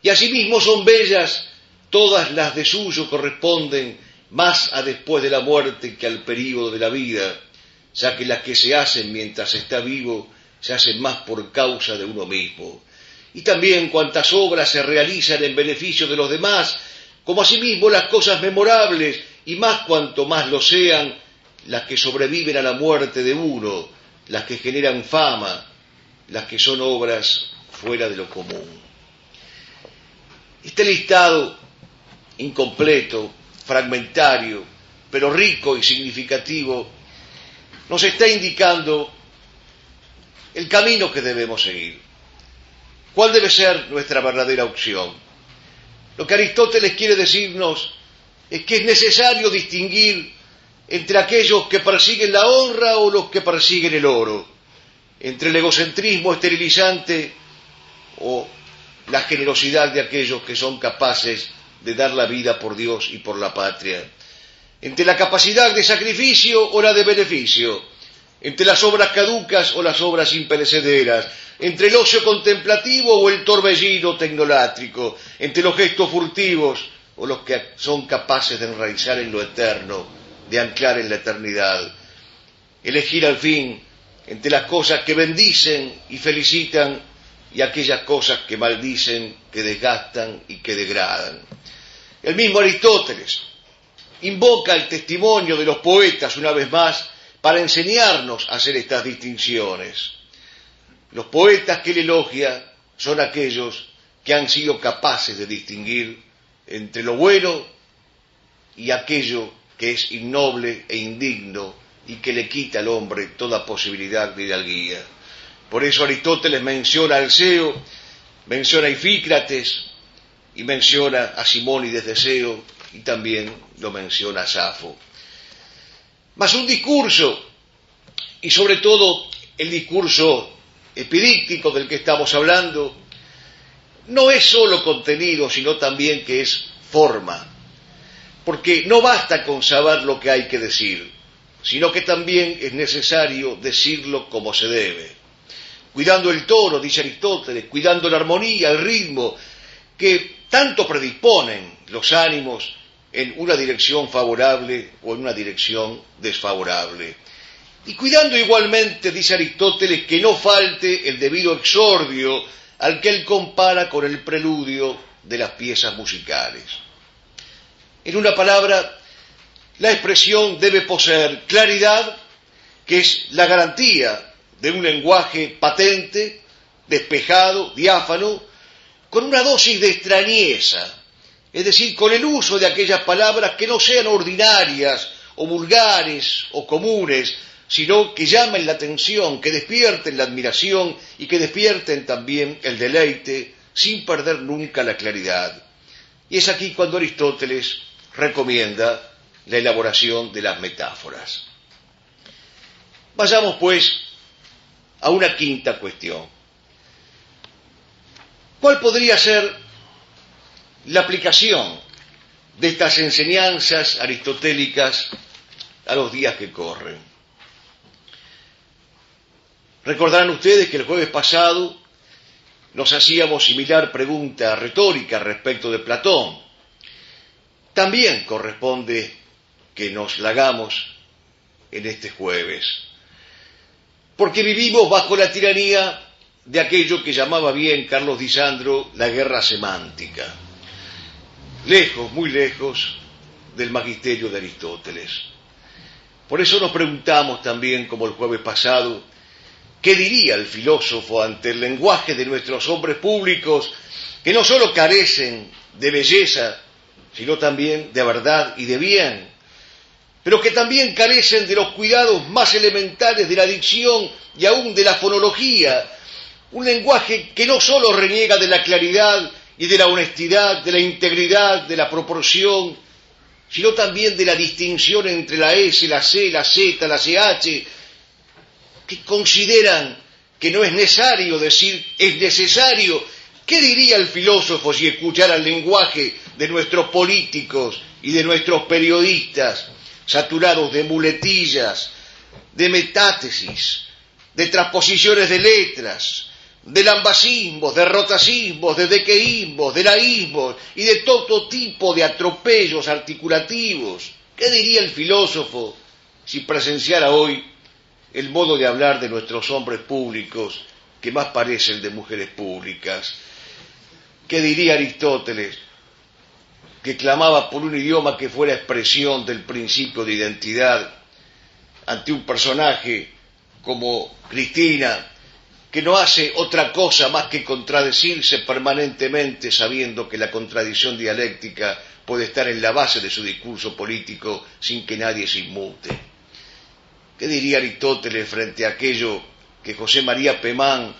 y asimismo son bellas todas las de suyo corresponden más a después de la muerte que al período de la vida, ya que las que se hacen mientras está vivo se hacen más por causa de uno mismo. Y también cuantas obras se realizan en beneficio de los demás, como asimismo las cosas memorables, y más cuanto más lo sean, las que sobreviven a la muerte de uno, las que generan fama, las que son obras fuera de lo común. Este listado incompleto, fragmentario, pero rico y significativo, nos está indicando el camino que debemos seguir. ¿Cuál debe ser nuestra verdadera opción? Lo que Aristóteles quiere decirnos es que es necesario distinguir entre aquellos que persiguen la honra o los que persiguen el oro, entre el egocentrismo esterilizante o la generosidad de aquellos que son capaces de dar la vida por Dios y por la patria, entre la capacidad de sacrificio o la de beneficio, entre las obras caducas o las obras imperecederas, entre el ocio contemplativo o el torbellino tecnolátrico, entre los gestos furtivos o los que son capaces de enraizar en lo eterno, de anclar en la eternidad. Elegir al fin entre las cosas que bendicen y felicitan y aquellas cosas que maldicen, que desgastan y que degradan. El mismo Aristóteles invoca el testimonio de los poetas una vez más para enseñarnos a hacer estas distinciones. Los poetas que él elogia son aquellos que han sido capaces de distinguir entre lo bueno y aquello que es innoble e indigno y que le quita al hombre toda posibilidad de hidalguía. Por eso Aristóteles menciona a Alceo, menciona a Ifícrates y menciona a Simónides de Seo y también lo menciona a Safo. Mas un discurso, y sobre todo el discurso epidíctico del que estamos hablando, no es solo contenido, sino también que es forma, porque no basta con saber lo que hay que decir, sino que también es necesario decirlo como se debe, cuidando el tono, dice Aristóteles, cuidando la armonía, el ritmo, que tanto predisponen los ánimos en una dirección favorable o en una dirección desfavorable. Y cuidando igualmente, dice Aristóteles, que no falte el debido exordio al que él compara con el preludio de las piezas musicales. En una palabra, la expresión debe poseer claridad, que es la garantía de un lenguaje patente, despejado, diáfano, con una dosis de extrañeza, es decir, con el uso de aquellas palabras que no sean ordinarias o vulgares o comunes, sino que llamen la atención, que despierten la admiración y que despierten también el deleite, sin perder nunca la claridad. Y es aquí cuando Aristóteles recomienda la elaboración de las metáforas. Vayamos, pues, a una quinta cuestión. ¿Cuál podría ser la aplicación de estas enseñanzas aristotélicas a los días que corren? Recordarán ustedes que el jueves pasado nos hacíamos similar pregunta retórica respecto de Platón. También corresponde que nos la hagamos en este jueves, porque vivimos bajo la tiranía de aquello que llamaba bien Carlos Di Sandro la guerra semántica, lejos, muy lejos del magisterio de Aristóteles. Por eso nos preguntamos también, como el jueves pasado, ¿qué diría el filósofo ante el lenguaje de nuestros hombres públicos que no solo carecen de belleza, sino también de verdad y de bien, pero que también carecen de los cuidados más elementales de la dicción y aún de la fonología? Un lenguaje que no solo reniega de la claridad y de la honestidad, de la integridad, de la proporción, sino también de la distinción entre la S, la C, la Z, la CH, que consideran que no es necesario decir es necesario. ¿Qué diría el filósofo si escuchara el lenguaje de nuestros políticos y de nuestros periodistas, saturados de muletillas, de metátesis, de transposiciones de letras, de lambasismos, de rotacismos, de dequeísmos, de laísmos y de todo tipo de atropellos articulativos? ¿Qué diría el filósofo si presenciara hoy el modo de hablar de nuestros hombres públicos que más parece el de mujeres públicas? ¿Qué diría Aristóteles, que clamaba por un idioma que fuera expresión del principio de identidad, ante un personaje como Cristina, que no hace otra cosa más que contradecirse permanentemente, sabiendo que la contradicción dialéctica puede estar en la base de su discurso político sin que nadie se inmute? ¿Qué diría Aristóteles frente a aquello que José María Pemán,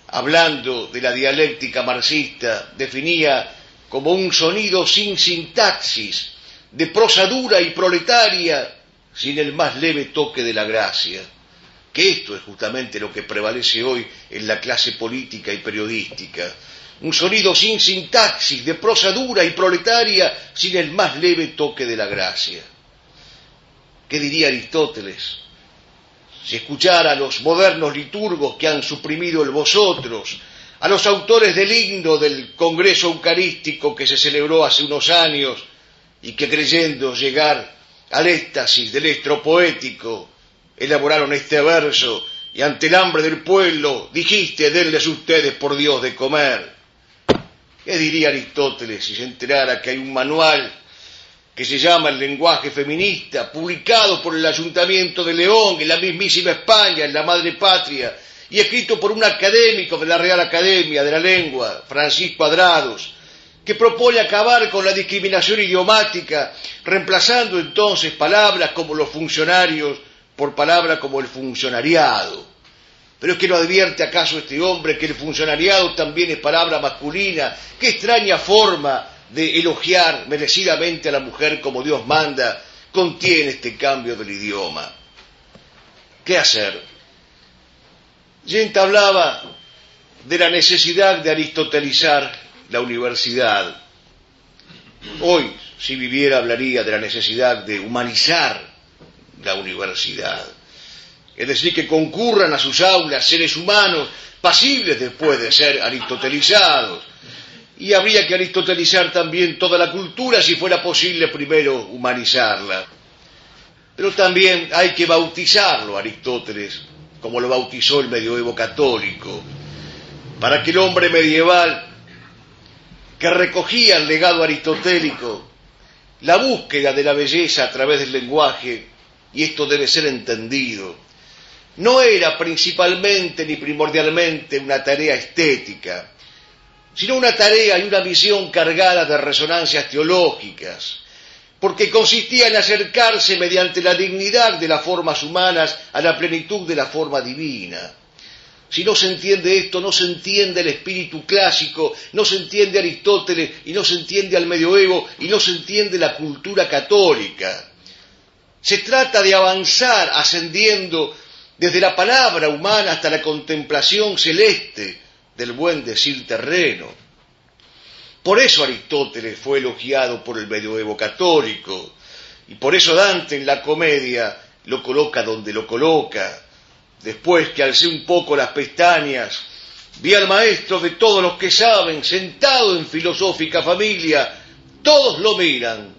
hablando de la dialéctica marxista, definía como un sonido sin sintaxis, de prosa dura y proletaria, sin el más leve toque de la gracia? Que esto es justamente lo que prevalece hoy en la clase política y periodística. Un sonido sin sintaxis, de prosa dura y proletaria, sin el más leve toque de la gracia. ¿Qué diría Aristóteles si escuchara a los modernos liturgos que han suprimido el vosotros, a los autores del himno del Congreso Eucarístico que se celebró hace unos años y que, creyendo llegar al éxtasis del estro poético, elaboraron este verso: y ante el hambre del pueblo dijiste, denles ustedes por Dios de comer. ¿Qué diría Aristóteles si se enterara que hay un manual que se llama El lenguaje feminista, publicado por el Ayuntamiento de León, en la mismísima España, en la madre patria, y escrito por un académico de la Real Academia de la Lengua, Francisco Adrados, que propone acabar con la discriminación idiomática, reemplazando entonces palabras como los funcionarios por palabras como el funcionariado? ¿Pero es que no advierte acaso este hombre que el funcionariado también es palabra masculina? ¡Qué extraña forma de elogiar merecidamente a la mujer como Dios manda contiene este cambio del idioma! ¿Qué hacer? Gente hablaba de la necesidad de aristotelizar la universidad. Hoy, si viviera, hablaría de la necesidad de humanizar la universidad. Es decir, que concurran a sus aulas seres humanos pasibles después de ser aristotelizados. Y habría que aristotelizar también toda la cultura, si fuera posible primero humanizarla. Pero también hay que bautizarlo, Aristóteles, como lo bautizó el medioevo católico, para que el hombre medieval, que recogía el legado aristotélico, la búsqueda de la belleza a través del lenguaje, y esto debe ser entendido, no era principalmente ni primordialmente una tarea estética, sino una tarea y una misión cargada de resonancias teológicas, porque consistía en acercarse mediante la dignidad de las formas humanas a la plenitud de la forma divina. Si no se entiende esto, no se entiende el espíritu clásico, no se entiende Aristóteles y no se entiende al medioevo y no se entiende la cultura católica. Se trata de avanzar ascendiendo desde la palabra humana hasta la contemplación celeste del buen decir terreno. Por eso Aristóteles fue elogiado por el medioevo católico, y por eso Dante en la Comedia lo coloca donde lo coloca. Después que alcé un poco las pestañas, vi al maestro de todos los que saben, sentado en filosófica familia, todos lo miran,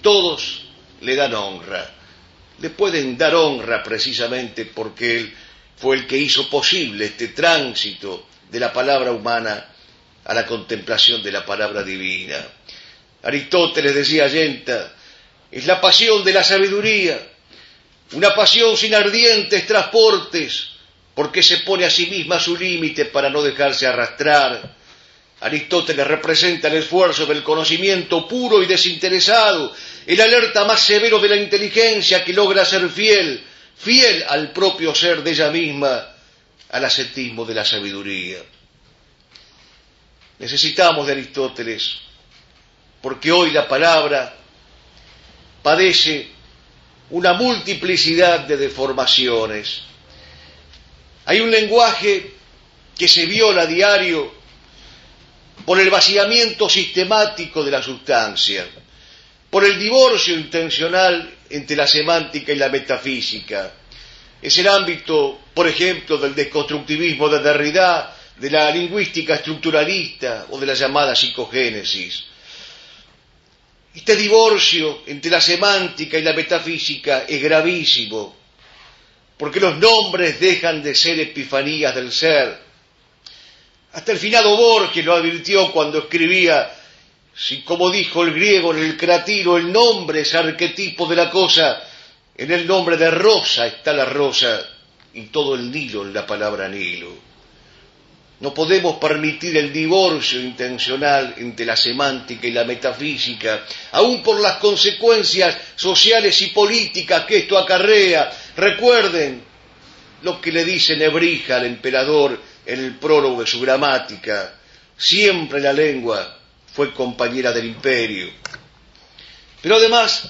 todos le dan honra. Le pueden dar honra precisamente porque él fue el que hizo posible este tránsito de la palabra humana a la contemplación de la palabra divina. Aristóteles, decía Allenta, es la pasión de la sabiduría, una pasión sin ardientes transportes, porque se pone a sí misma su límite para no dejarse arrastrar. Aristóteles representa el esfuerzo del conocimiento puro y desinteresado, el alerta más severo de la inteligencia que logra ser fiel al propio ser de ella misma, al ascetismo de la sabiduría. Necesitamos de Aristóteles, porque hoy la palabra padece una multiplicidad de deformaciones. Hay un lenguaje que se viola a diario por el vaciamiento sistemático de la sustancia, por el divorcio intencional entre la semántica y la metafísica. Es el ámbito, por ejemplo, del desconstructivismo de Derrida, de la lingüística estructuralista o de la llamada psicogénesis. Este divorcio entre la semántica y la metafísica es gravísimo, porque los nombres dejan de ser epifanías del ser. Hasta el finado Borges lo advirtió cuando escribía: si, como dijo el griego en el Cratilo, el nombre es arquetipo de la cosa, en el nombre de rosa está la rosa y todo el Nilo en la palabra Nilo. No podemos permitir el divorcio intencional entre la semántica y la metafísica, aun por las consecuencias sociales y políticas que esto acarrea. Recuerden lo que le dice Nebrija al emperador en el prólogo de su gramática: siempre la lengua fue compañera del imperio. Pero además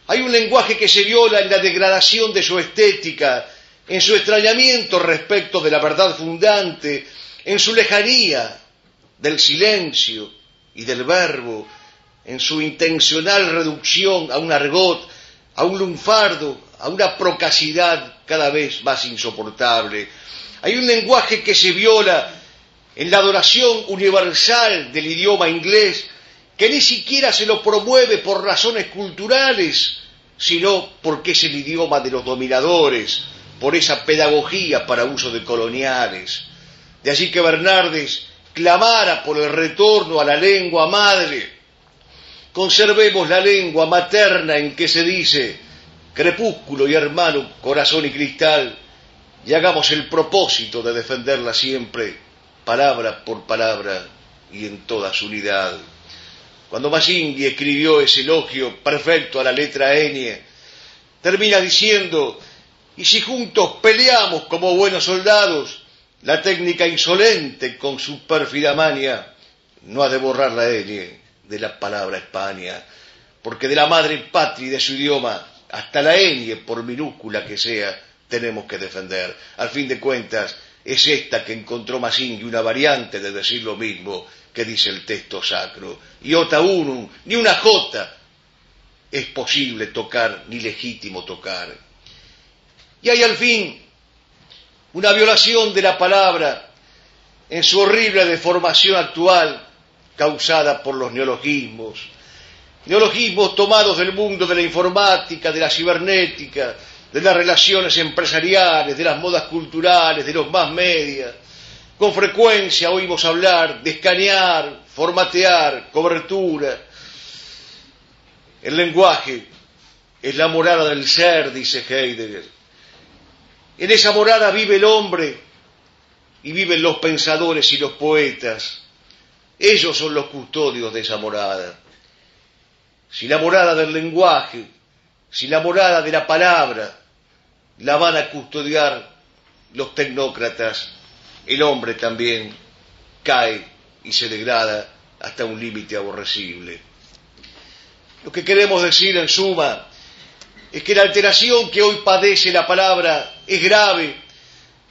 hay un lenguaje que se viola en la degradación de su estética, en su extrañamiento respecto de la verdad fundante, en su lejanía del silencio y del verbo, en su intencional reducción a un argot, a un lunfardo, a una procacidad cada vez más insoportable. Hay un lenguaje que se viola en la adoración universal del idioma inglés, que ni siquiera se lo promueve por razones culturales, sino porque es el idioma de los dominadores, por esa pedagogía para uso de coloniales. De allí que Bernardes clamara por el retorno a la lengua madre. Conservemos la lengua materna en que se dice crepúsculo y hermano, corazón y cristal, y hagamos el propósito de defenderla siempre, palabra por palabra y en toda su unidad. Cuando Mazzinghi escribió ese elogio perfecto a la letra ñ, termina diciendo: y si juntos peleamos como buenos soldados, la técnica insolente con su pérfida maña no ha de borrar la ñ de la palabra España, porque de la madre patria y de su idioma, hasta la ñ, por minúscula que sea, tenemos que defender. Al fin de cuentas, es esta que encontró Mazzinghi una variante de decir lo mismo que dice el texto sacro. Iota unum, ni una jota es posible tocar, ni legítimo tocar. Y hay al fin una violación de la palabra en su horrible deformación actual, causada por los neologismos tomados del mundo de la informática, de la cibernética, de las relaciones empresariales, de las modas culturales, de los más media. Con frecuencia oímos hablar de escanear, formatear, cobertura. El lenguaje es la morada del ser, dice Heidegger. En esa morada vive el hombre y viven los pensadores y los poetas. Ellos son los custodios de esa morada. Si la morada del lenguaje, si la morada de la palabra la van a custodiar los tecnócratas, el hombre también cae y se degrada hasta un límite aborrecible. Lo que queremos decir en suma es que la alteración que hoy padece la palabra es grave,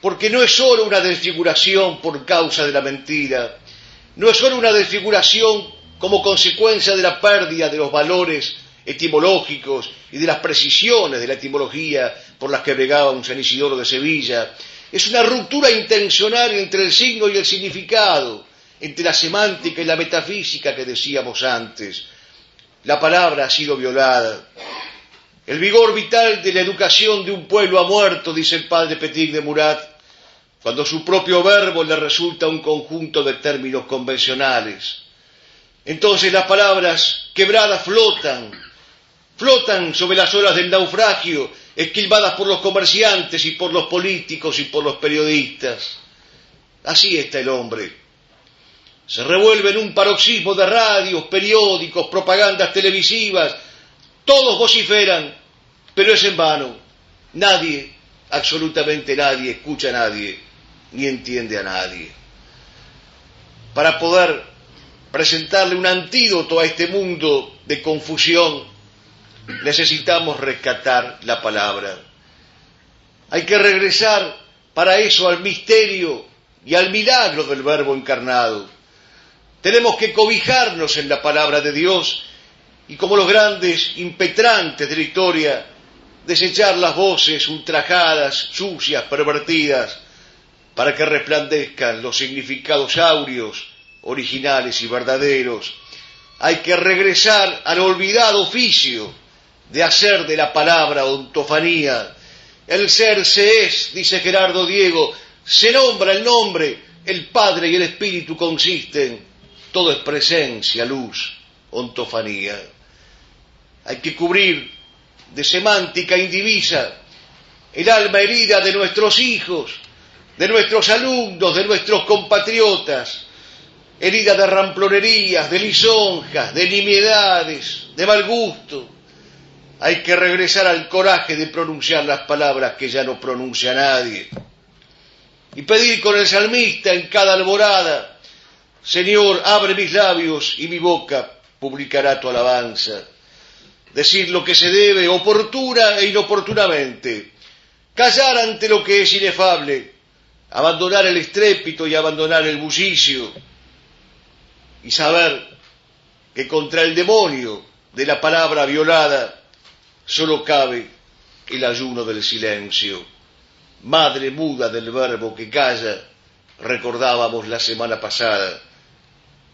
porque no es sólo una desfiguración por causa de la mentira, no es sólo una desfiguración como consecuencia de la pérdida de los valores etimológicos y de las precisiones de la etimología por las que bregaba un San Isidoro de Sevilla. Es una ruptura intencional entre el signo y el significado, entre la semántica y la metafísica que decíamos antes. La palabra ha sido violada. El vigor vital de la educación de un pueblo ha muerto, dice el padre Petit de Murat, cuando su propio verbo le resulta un conjunto de términos convencionales. Entonces las palabras quebradas flotan sobre las olas del naufragio, esquilmadas por los comerciantes y por los políticos y por los periodistas. Así está el hombre. Se revuelve en un paroxismo de radios, periódicos, propagandas televisivas. Todos vociferan, pero es en vano. Nadie, absolutamente nadie, escucha a nadie, ni entiende a nadie. Para poder presentarle un antídoto a este mundo de confusión, necesitamos rescatar la palabra. Hay que regresar para eso al misterio y al milagro del Verbo encarnado. Tenemos que cobijarnos en la palabra de Dios y, como los grandes impetrantes de la historia, desechar las voces ultrajadas, sucias, pervertidas, para que resplandezcan los significados áureos, originales y verdaderos. Hay que regresar al olvidado oficio de hacer de la palabra ontofanía. El ser se es, dice Gerardo Diego, se nombra el nombre, el Padre y el Espíritu consisten, todo es presencia, luz, ontofanía. Hay que cubrir de semántica indivisa el alma herida de nuestros hijos, de nuestros alumnos, de nuestros compatriotas, herida de ramplonerías, de lisonjas, de nimiedades, de mal gusto. Hay que regresar al coraje de pronunciar las palabras que ya no pronuncia nadie. Y pedir con el salmista en cada alborada: Señor, abre mis labios y mi boca publicará tu alabanza. Decir lo que se debe, oportuna e inoportunamente. Callar ante lo que es inefable. Abandonar el estrépito y abandonar el bullicio. Y saber que contra el demonio de la palabra violada solo cabe el ayuno del silencio. Madre muda del verbo que calla, recordábamos la semana pasada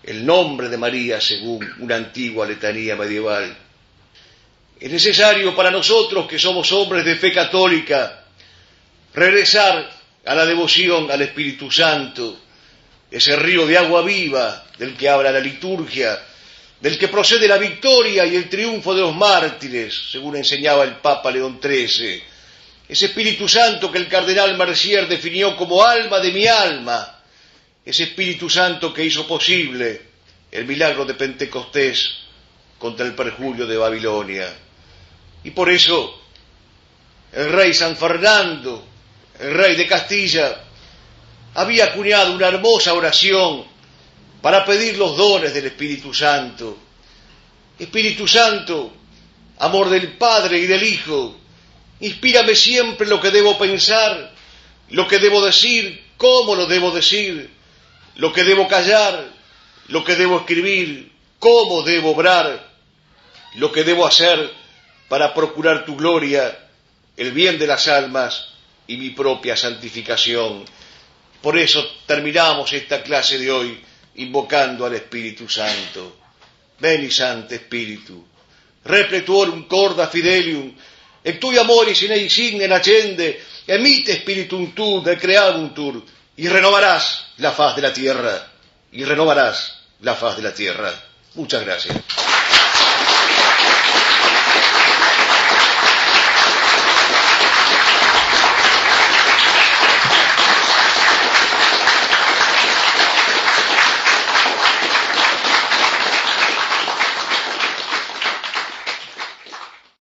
el nombre de María según una antigua letanía medieval. Es necesario para nosotros, que somos hombres de fe católica, regresar a la devoción al Espíritu Santo, ese río de agua viva del que habla la liturgia, del que procede la victoria y el triunfo de los mártires, según enseñaba el Papa León XIII. Ese Espíritu Santo que el cardenal Mercier definió como alma de mi alma, ese Espíritu Santo que hizo posible el milagro de Pentecostés contra el perjurio de Babilonia. Y por eso el rey San Fernando, el rey de Castilla, había acuñado una hermosa oración para pedir los dones del Espíritu Santo. Espíritu Santo, amor del Padre y del Hijo, inspírame siempre lo que debo pensar, lo que debo decir, cómo lo debo decir, lo que debo callar, lo que debo escribir, cómo debo obrar, lo que debo hacer para procurar tu gloria, el bien de las almas y mi propia santificación. Por eso terminamos esta clase de hoy invocando al Espíritu Santo. Veni Sancte Spiritu, repletuorum corda fidelium, et tui amoris in insigne nacende, emite spiritum tu de creauntur, y renovarás la faz de la tierra, y renovarás la faz de la tierra. Muchas gracias.